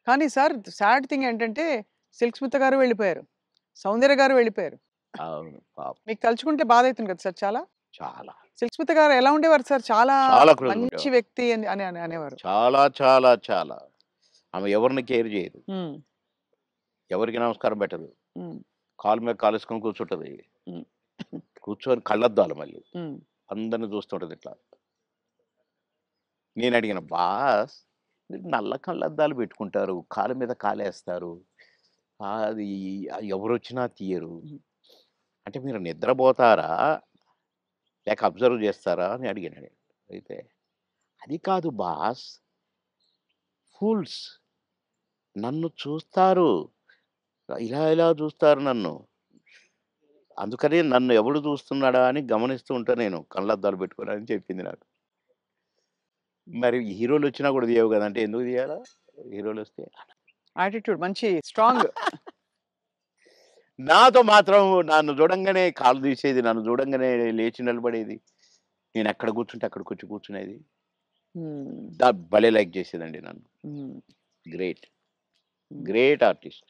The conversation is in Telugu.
కానీ సార్ సాడ్ థింగ్ ఏంటంటే 'సిల్క్ స్మిత' గారు వెళ్ళిపోయారు. 'సౌందర్య' గారు వెళ్ళిపోయారు. అవును. పాపం. మీకు తలుచుకుంటే బాధైతుంది కదా సార్ చాలా? చాలా. 'సిల్క్ స్మిత' గారు ఎలా ఉండేవారు సార్? చాలా చాలా క్లోజ్‌గా మంచి ఉండేవారు. వ్యక్తి అని అనేవారు. చాలా, చాలా, చాలా. ఆమె ఎవరిని కేర్ చేయదు. హ్మ్. ఎవరికీ నమస్కారం పెట్టదు. హ్మ్. కాలు మీద కాలేసుకొని కూర్చుంటది. హ్మ్. కూర్చొని కళ్ళద్దాలు మళ్ళీ. హ్మ్. అందరిని చూస్తుంటది ఇట్లా. నేనడిగాను, "బాస్ మీరు నల్ల కళ్ళద్దాలు పెట్టుకుంటారు. కాలు మీద కాలేస్తారు. అది ఎవరొచ్చినా తీయరు. హ్మ్. అంటే మీరు నిద్రపోతారా? లేక అబ్జర్వ్ చేస్తారా?" అని అడిగాను నేను. అయితే, "అది కాదు బాస్. ఫూల్స్ నన్ను చూస్తారు. ఇలా ఇలా చూస్తారు నన్ను. అందుకని నన్ను ఎవడు చూస్తున్నాడా అని గమనిస్తూ ఉంటా నేను కళ్ళద్దాలు పెట్టుకొని" అని చెప్పింది నాకు. మరి హీరోలొచ్చినా కూడా తీయవు గదా! అంటే ఎందుకు తీయాలా? హీరోలొస్తే? యాటిట్యూడ్ మంచి స్ట్రాంగ్. నాతో మాత్రం నన్ను చూడంగానే కాళ్ళు తీసేది. నన్ను చూడంగానే లేచి నిలబడేది. నేనెక్కడ కూర్చుంటే అక్కడికొచ్చి కూర్చునేది. హ్మ్. భలే లైక్ చేసేదండి నన్ను. హ్మ్. గ్రేట్. హ్మ్. Great artist.